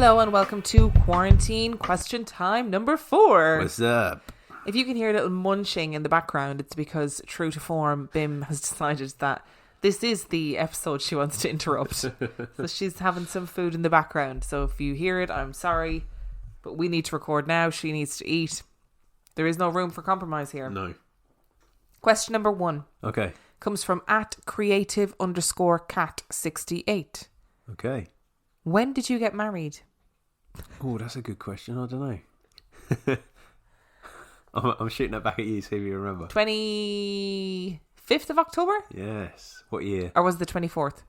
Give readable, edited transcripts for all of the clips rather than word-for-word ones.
Hello and welcome to Quarantine Question Time number 4. What's up? If you can hear a little munching in the background, it's because, true to form, Bim has decided that this is the episode she wants to interrupt. So she's having some food in the background. So if you hear it, I'm sorry. But we need to record now. She needs to eat. There is no room for compromise here. No. Question number 1. Okay. Comes from @creative_cat68. Okay. When did you get married? Oh, that's a good question. I don't know. I'm shooting that back at you, see if you remember. 25th of October? Yes. What year? Or was it the 24th?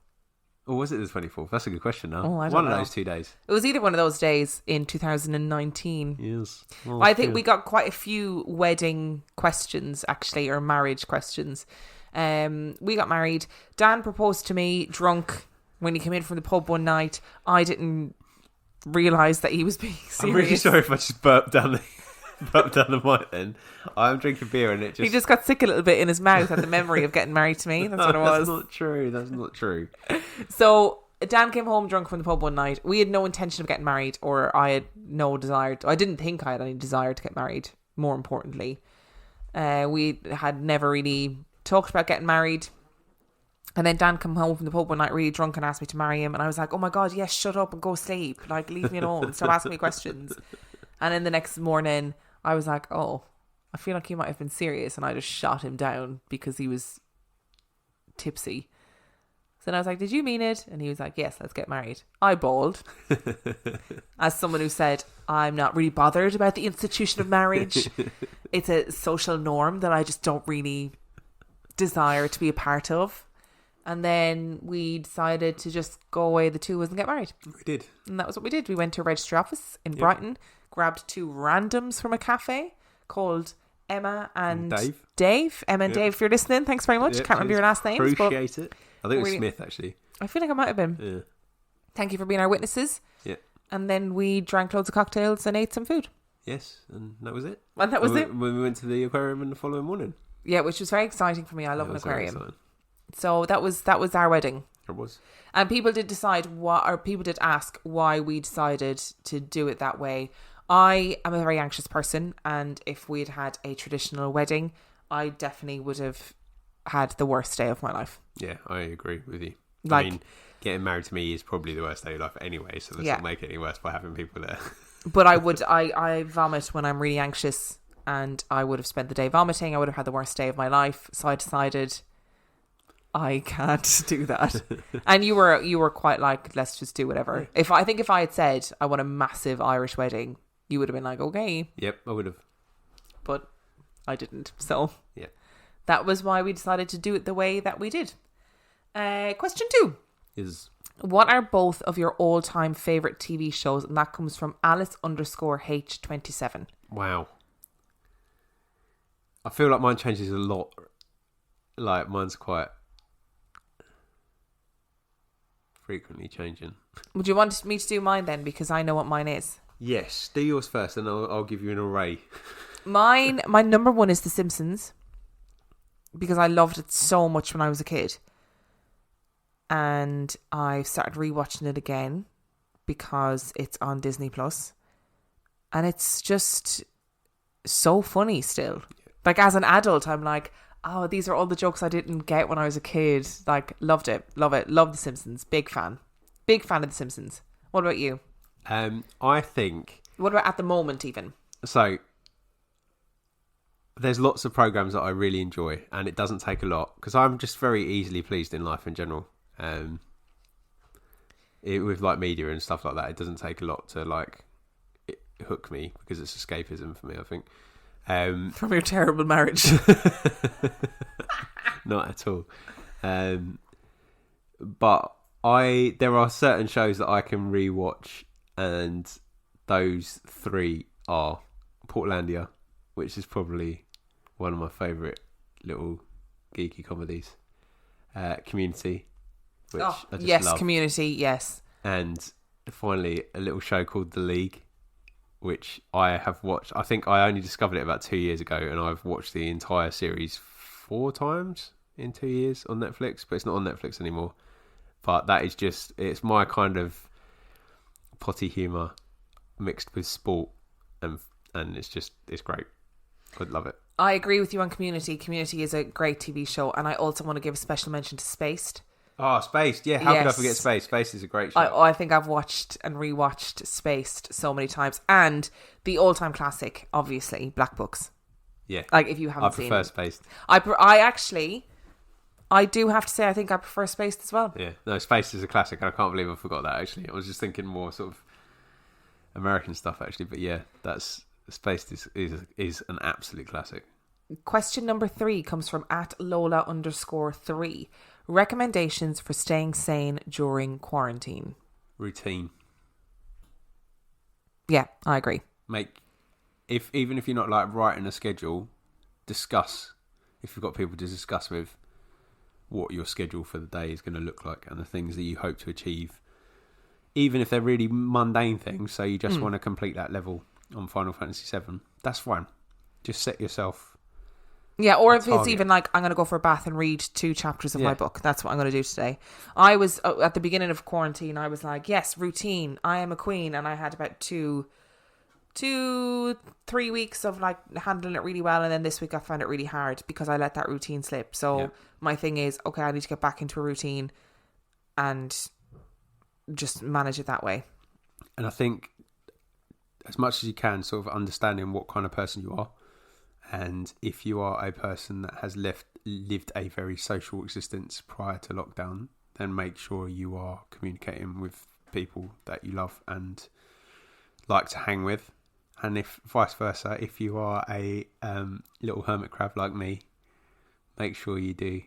Or was it the 24th? That's a good question now. Oh, I don't One know. of those 2 days. It was either one of those days in 2019. Yes. Well, I think we got quite a few wedding questions, actually, or marriage questions. We got married. Dan proposed to me drunk when he came in from the pub one night. I didn't realise that he was being serious. I'm really sorry if I just burped down the mic then. I'm drinking beer and it just... He just got sick a little bit in his mouth at the memory of getting married to me. That's what it was. That's not true. That's not true. So Dan came home drunk from the pub one night. We had no intention of getting married, or I had no desire. I didn't think I had any desire to get married, more importantly. We had never really talked about getting married. And then Dan came home from the pub one night really drunk and asked me to marry him. And I was like, oh my God, yes, shut up and go sleep. Like, leave me alone. Stop asking me questions. And then the next morning, I was like, oh, I feel like he might have been serious. And I just shot him down because he was tipsy. So then I was like, did you mean it? And he was like, yes, let's get married. I bawled. As someone who said, I'm not really bothered about the institution of marriage. It's a social norm that I just don't really desire to be a part of. And then we decided to just go away, the two of us, and get married. We did. And that was what we did. We went to a registry office in Brighton, grabbed 2 randoms from a cafe called Emma and Dave. Emma and Dave, if you're listening, thanks very much. Can't remember your last name. Appreciate it. I think it was Smith, actually. I feel like I might have been. Yeah. Thank you for being our witnesses. Yeah. And then we drank loads of cocktails and ate some food. Yes, and that was it. And that was it. When we went to the aquarium in the following morning. Yeah, which was very exciting for me. I love an very aquarium. exciting. So that was our wedding. It was. And people did ask why we decided to do it that way. I am a very anxious person, and if we'd had a traditional wedding, I definitely would have had the worst day of my life. Yeah, I agree with you. Like, I mean, getting married to me is probably the worst day of your life anyway, so let's not make it any worse by having people there. But I vomit when I'm really anxious, and I would have spent the day vomiting. I would have had the worst day of my life. So I decided I can't do that. And you were quite like, let's just do whatever. If I had said I want a massive Irish wedding, you would have been like, okay. Yep, I would have. But I didn't. So yeah, that was why we decided to do it the way that we did. Question 2 is, what are both of your all-time favourite TV shows? And that comes from Alice_H27. Wow. I feel like mine changes a lot. Like, mine's quite frequently changing. Would you want me to do mine then? Because I know what mine is. Yes, do yours first, and I'll give you an array. My number 1 is The Simpsons, because I loved it so much when I was a kid. And I started rewatching it again because it's on Disney Plus, and it's just so funny still. Like, as an adult, I'm like, oh, these are all the jokes I didn't get when I was a kid. Like, loved it, love The Simpsons. Big fan of The Simpsons. What about you? I think... What about at the moment even? So, there's lots of programs that I really enjoy, and it doesn't take a lot, because I'm just very easily pleased in life in general. With like media and stuff like that, it doesn't take a lot to like hook me, because it's escapism for me, I think. From your terrible marriage. Not at all. But there are certain shows that I can rewatch, and those 3 are Portlandia, which is probably one of my favourite little geeky comedies. Community, which I just love. Community, yes. And finally, a little show called The League, which I have watched. I think I only discovered it about 2 years ago, and I've watched the entire series 4 times in 2 years on Netflix, but it's not on Netflix anymore. But that is just, it's my kind of potty humour mixed with sport, and it's great. I'd love it. I agree with you on Community. Community is a great TV show, and I also want to give a special mention to Spaced. Oh, Spaced. Yeah, how could I Yes. forget Spaced? Spaced is a great show. I think I've watched and rewatched Spaced so many times. And the all-time classic, obviously, Black Books. Yeah. Like, if you haven't I seen prefer it. Spaced. I do have to say, I think I prefer Spaced as well. Yeah. No, Spaced is a classic, and I can't believe I forgot that, actually. I was just thinking more sort of American stuff, actually. But yeah, that's Spaced is an absolute classic. Question number 3 comes from @Lola_3. Recommendations for staying sane during quarantine. Routine. Yeah, I agree. Even if you're not like writing a schedule, discuss. If you've got people to discuss with, what your schedule for the day is going to look like and the things that you hope to achieve, even if they're really mundane things. So you just want to complete that level on Final Fantasy VII. That's fine. Just set yourself. Yeah, or if target. it's even like, I'm going to go for a bath and read 2 chapters of my book. That's what I'm going to do today. I was, at the beginning of quarantine, I was like, yes, routine. I am a queen. And I had about 3 weeks of like handling it really well. And then this week I found it really hard because I let that routine slip. So my thing is, okay, I need to get back into a routine and just manage it that way. And I think as much as you can, sort of understanding what kind of person you are. And if you are a person that has lived a very social existence prior to lockdown, then make sure you are communicating with people that you love and like to hang with. And if vice versa, if you are a little hermit crab like me, make sure you do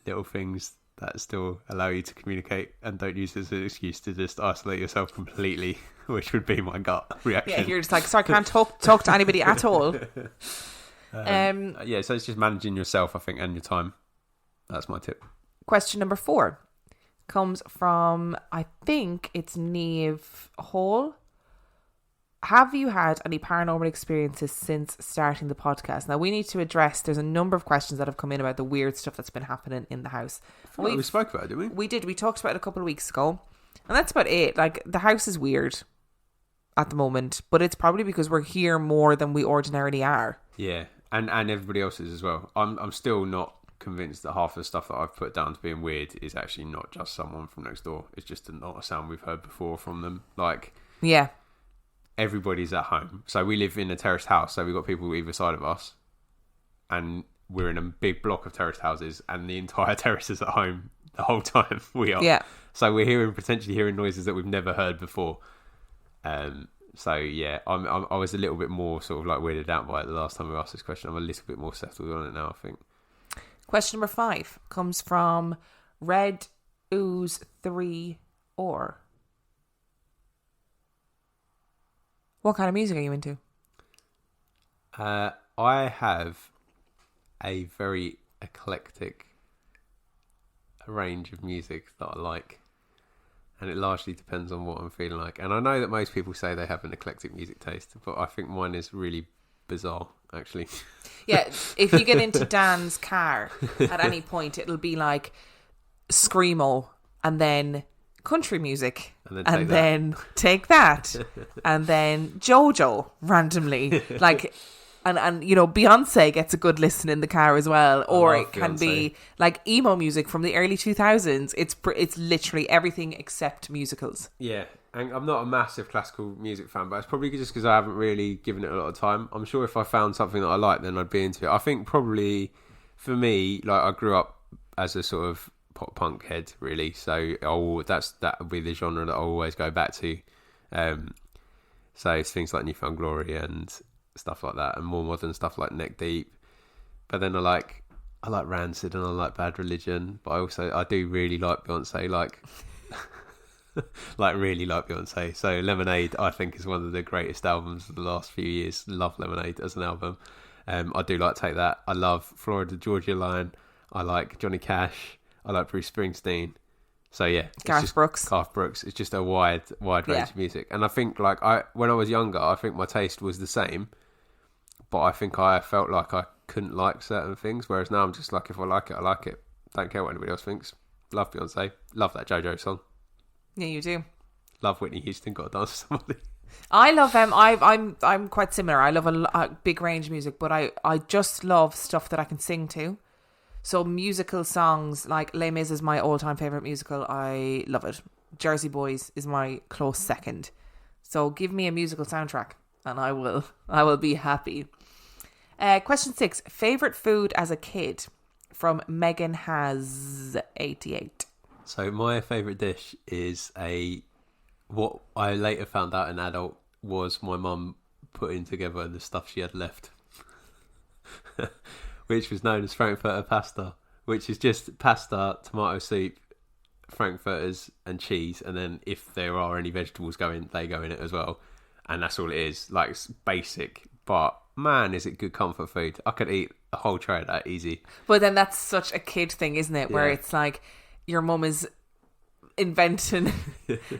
little things that still allow you to communicate and don't use it as an excuse to just isolate yourself completely, which would be my gut reaction. Yeah, you're just like, sorry, I can't talk to anybody at all. So it's just managing yourself, I think, and your time. That's my tip. Question number 4 comes from, I think it's Neve Hall. Have you had any paranormal experiences since starting the podcast? Now, we need to address, there's a number of questions that have come in about the weird stuff that's been happening in the house. I feel like we spoke about it, didn't we? We did. We talked about it a couple of weeks ago. And that's about it. Like, the house is weird at the moment, but it's probably because we're here more than we ordinarily are. Yeah, and everybody else is as well. I'm still not convinced that half of the stuff that I've put down to being weird is actually not just someone from next door. It's just not a sound we've heard before from them. Like, yeah, everybody's at home. So we live in a terraced house, so we've got people either side of us, and we're in a big block of terraced houses, and the entire terrace is at home the whole time we are. Yeah. So we're potentially hearing noises that we've never heard before. So yeah, I was a little bit more sort of like weirded out by it the last time we asked this question. I'm a little bit more settled on it now, I think. Question number 5 comes from Red Ooze 3 or. What kind of music are you into? I have a very eclectic range of music that I like. And it largely depends on what I'm feeling like. And I know that most people say they have an eclectic music taste, but I think mine is really bizarre, actually. Yeah, if you get into Dan's car at any point, it'll be like Screamo and then country music and then take that and then JoJo randomly. Like... And you know, Beyonce gets a good listen in the car as well. Or it can be like emo music from the early 2000s. It's literally everything except musicals. Yeah, and I'm not a massive classical music fan, but it's probably just because I haven't really given it a lot of time. I'm sure if I found something that I like, then I'd be into it. I think probably for me, like I grew up as a sort of pop punk head, really. So that would be the genre that I always go back to. So it's things like Newfound Glory and stuff like that, and more modern stuff like Neck Deep. But then I like Rancid and I like Bad Religion, but I do really like Beyonce, like really like Beyonce. So Lemonade, I think, is one of the greatest albums of the last few years. Love Lemonade as an album. I do like Take That. I love Florida Georgia Line. I like Johnny Cash. I like Bruce Springsteen. So yeah, Garth Brooks. It's just a wide range of music. And I think like when I was younger, I think my taste was the same. But I think I felt like I couldn't like certain things, whereas now I'm just like, if I like it, I like it. Don't care what anybody else thinks. Love Beyonce. Love that JoJo song. Yeah, you do. love Whitney Houston, got to dance with somebody. I love I'm quite similar. I love a big range of music, but I just love stuff that I can sing to. So musical songs like Les Mis is my all-time favorite musical. I love it. Jersey Boys is my close second. So give me a musical soundtrack and I will be happy. Question 6. Favorite food as a kid, from Megan has 88. So my favourite dish is what I later found out an adult was my mum putting together the stuff she had left, which was known as Frankfurter pasta, which is just pasta, tomato soup, Frankfurters and cheese, and then if there are any vegetables they go in it as well, and that's all it is. Like, it's basic, but man, is it good comfort food. I could eat a whole tray of that easy. But then that's such a kid thing, isn't it? Where it's like your mum is inventing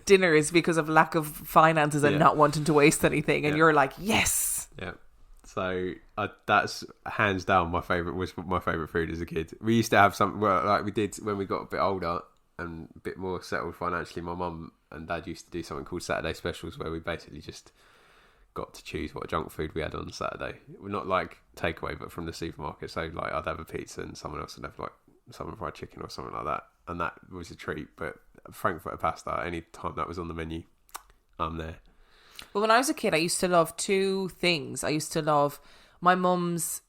dinners because of lack of finances and not wanting to waste anything, and you're like, yes. Yeah. So that's hands down my favourite food as a kid. We used to have something like we did when we got a bit older and a bit more settled financially. My mum and dad used to do something called Saturday specials, where we basically just got to choose what junk food we had on Saturday. We're not like takeaway, but from the supermarket. So like I'd have a pizza and someone else would have like salmon fried chicken or something like that, and that was a treat. But Frankfurter pasta, any time that was on the menu, I'm there. Well, when I was a kid, I used to love two things. I used to love my mum's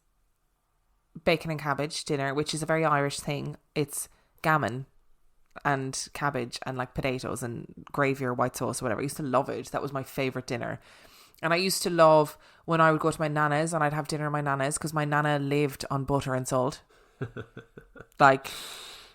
bacon and cabbage dinner, which is a very Irish thing. It's gammon and cabbage and like potatoes and gravy or white sauce or whatever. I used to love it. That was my favourite dinner. And I used to love when I would go to my nana's and I'd have dinner at my nana's, because my nana lived on butter and salt. Like,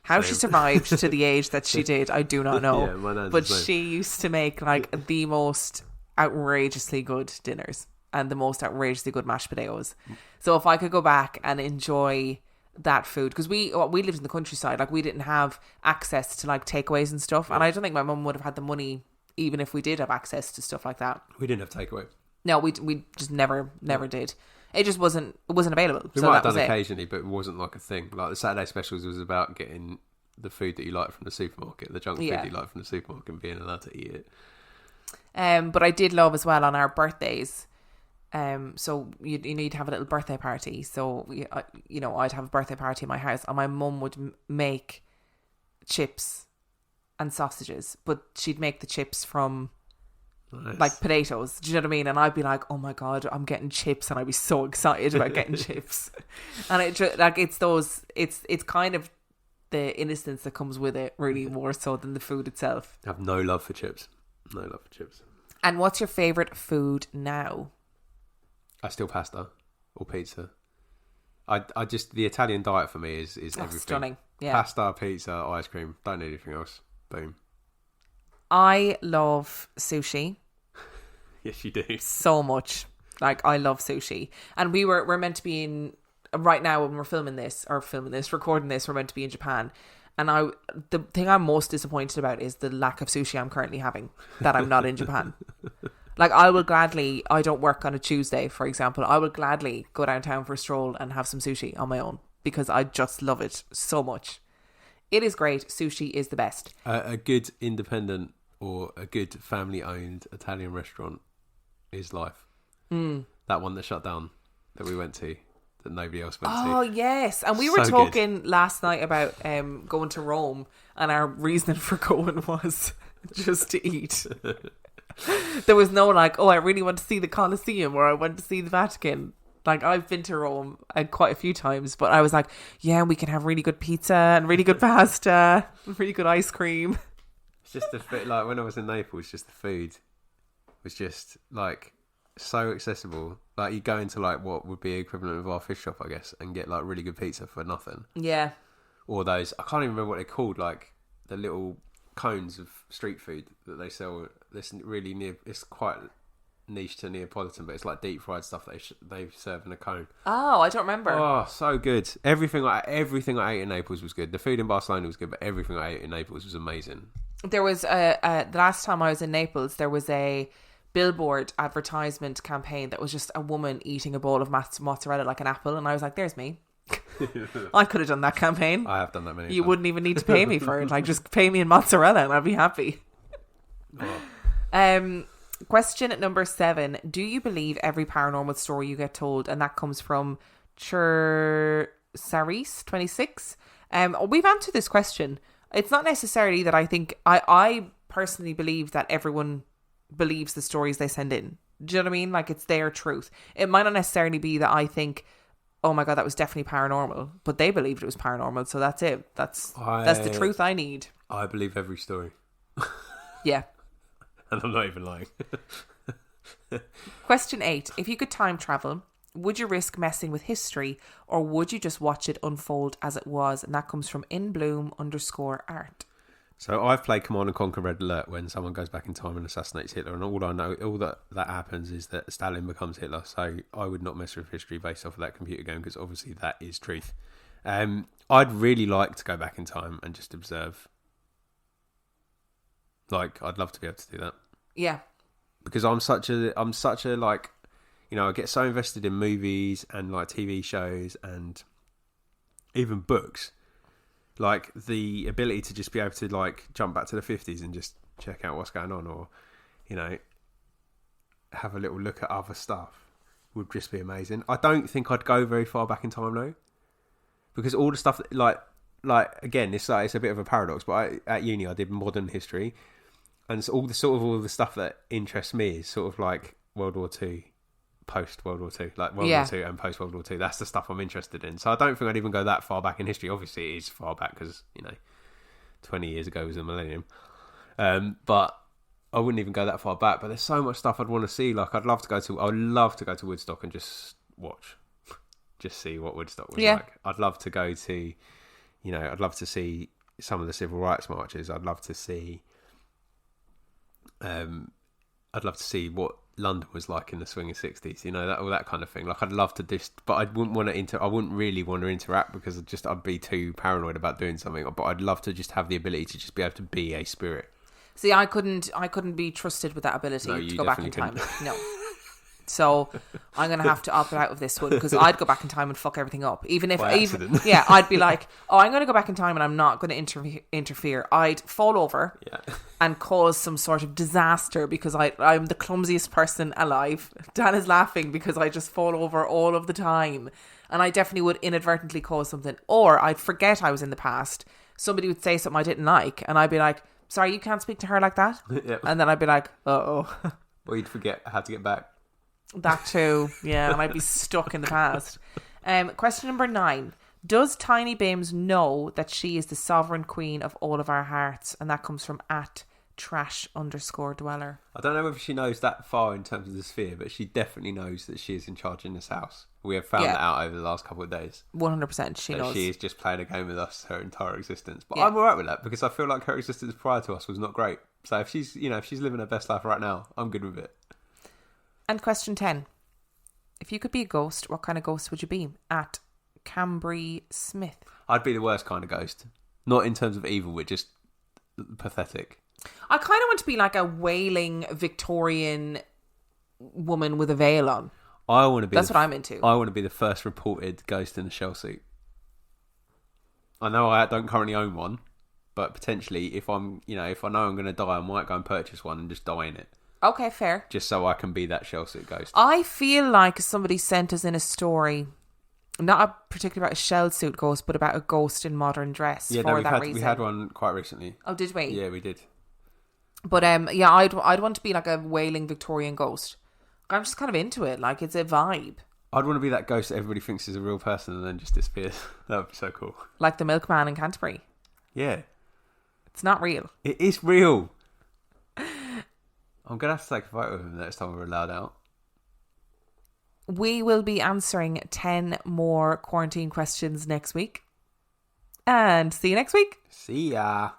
how she survived to the age that she did, I do not know. Yeah, my nana's but the same. she used to make like the most outrageously good dinners and the most outrageously good mashed potatoes. So if I could go back and enjoy that food, because we lived in the countryside, like we didn't have access to like takeaways and stuff, and I don't think my mum would have had the money even if we did have access to stuff like that. We didn't have takeaway. No, we just never did. It just wasn't available. We so might that have done was occasionally, but it wasn't like a thing. Like the Saturday specials was about getting the food that you like from the supermarket, the junk food that you like from the supermarket, and being allowed to eat it. But I did love as well on our birthdays. So you need to have a little birthday party. So I'd have a birthday party in my house, and my mum would make chips and sausages, but she'd make the chips from like potatoes. Do you know what I mean? And I'd be like, oh my god, I'm getting chips, and I'd be so excited about getting chips. And it just, like, it's kind of the innocence that comes with it, really, more so than the food itself. I have no love for chips. No love for chips. And what's your favourite food now? I still pasta or pizza. I just, the Italian diet for me is everything. Stunning. Yeah. Pasta, pizza, ice cream. Don't need anything else. Boom. I love sushi. Yes, you do. So much. Like, I love sushi. And we're meant to be in, right now when we're recording this, we're meant to be in Japan. And the thing I'm most disappointed about is the lack of sushi I'm currently having, that I'm not in Japan. Like, I don't work on a Tuesday, for example. I would gladly go downtown for a stroll and have some sushi on my own, because I just love it so much. It is great. Sushi is the best. A good independent or a good family-owned Italian restaurant is life. That one that shut down, that we went to, that nobody else went to. Oh, yes. And we were talking last night about going to Rome, and our reason for going was just to eat. There was no like, oh, I really want to see the Colosseum, or I want to see the Vatican. Like, I've been to Rome quite a few times, but I was like, yeah, we can have really good pizza and really good pasta and really good ice cream. It's just the food. Like, when I was in Naples, just the food was just like so accessible. Like, you go into like what would be equivalent of our fish shop, I guess, and get like really good pizza for nothing. Yeah. Or those, I can't even remember what they're called, like the little cones of street food that they sell. This really near, it's quite niche to Neapolitan, but it's like deep fried stuff they serve in a cone. Oh, I don't remember. Oh, so good. Everything I ate in Naples was good. The food in Barcelona was good, but everything I ate in Naples was amazing. There was the last time I was in Naples, there was a billboard advertisement campaign that was just a woman eating a bowl of mozzarella like an apple, and I was like, there's me. I could have done that campaign. I have done that many You times. wouldn't even need to pay me for it. Like, just pay me in mozzarella and I'd be happy. Oh. Question number 7. Do you believe every paranormal story you get told? And that comes from Saris 26. We've answered this question. It's not necessarily that I think... I personally believe that everyone believes the stories they send in. Do you know what I mean? Like, it's their truth. It might not necessarily be that I think, oh my God, that was definitely paranormal. But they believed it was paranormal. So that's it. That's the truth I need. I believe every story. Yeah. And I'm not even lying. Question 8. If you could time travel, would you risk messing with history, or would you just watch it unfold as it was? And that comes from inbloom_art. So I've played Command and Conquer Red Alert when someone goes back in time and assassinates Hitler, and all I know, all that happens is that Stalin becomes Hitler. So I would not mess with history based off of that computer game, because obviously that is truth. I'd really like to go back in time and just observe. Like, I'd love to be able to do that. Yeah. Because I'm such a like, you know, I get so invested in movies and like TV shows and even books. Like, the ability to just be able to like jump back to the 50s and just check out what's going on, or, you know, have a little look at other stuff would just be amazing. I don't think I'd go very far back in time though, because all the stuff that, like again, it's a bit of a paradox, but at uni I did modern history. And so all the stuff that interests me is sort of like World War II, post World War II, like World War II and post World War II. That's the stuff I'm interested in. So I don't think I'd even go that far back in history. Obviously, it is far back because, you know, 20 years ago was a millennium. But I wouldn't even go that far back. But there's so much stuff I'd want to see. Like, I'd love to go to Woodstock and just watch, just see what Woodstock was like. I'd love to go to, you know, I'd love to see some of the civil rights marches. I'd love to see. I'd love to see what London was like in the swinging 60s, you know, all that kind of thing. Like, I'd love to but I wouldn't really want to interact, because I'd be too paranoid about doing something. But I'd love to just have the ability to just be able to be a spirit. See, I couldn't be trusted with that ability to go back in time. No. So I'm going to have to opt out of this one, because I'd go back in time and fuck everything up. I'd be like, oh, I'm going to go back in time and I'm not going to interfere. I'd fall over and cause some sort of disaster, because I'm the clumsiest person alive. Dan is laughing because I just fall over all of the time. And I definitely would inadvertently cause something. Or I'd forget I was in the past. Somebody would say something I didn't like, and I'd be like, sorry, you can't speak to her like that? Yep. And then I'd be like, uh-oh. Or you'd forget how to get back. That too, yeah, and I'd be stuck in the past. Question number 9. Does Tiny Bims know that she is the sovereign queen of all of our hearts? And that comes from @trash_dweller. I don't know if she knows that far in terms of the sphere, but she definitely knows that she is in charge in this house. We have found that out over the last couple of days. 100% she knows. She is just playing a game with us her entire existence. But I'm alright with that, because I feel like her existence prior to us was not great. So if she's living her best life right now, I'm good with it. And question 10. If you could be a ghost, what kind of ghost would you be? @Cambry Smith. I'd be the worst kind of ghost. Not in terms of evil, but just pathetic. I kind of want to be like a wailing Victorian woman with a veil on. That's what I'm into. I want to be the first reported ghost in a shell suit. I know I don't currently own one, but potentially if I know I'm going to die, I might go and purchase one and just die in it. Okay, fair. Just so I can be that shell suit ghost. I feel like somebody sent us in a story, not particularly about a shell suit ghost, but about a ghost in modern dress. Yeah, we had one quite recently. Oh, did we? Yeah, we did. But I'd want to be like a wailing Victorian ghost. I'm just kind of into it. Like, it's a vibe. I'd want to be that ghost that everybody thinks is a real person and then just disappears. That would be so cool. Like the milkman in Canterbury. Yeah. It's not real. It is real. I'm going to have to take a photo of him next time we're allowed out. We will be answering 10 more quarantine questions next week. And see you next week. See ya.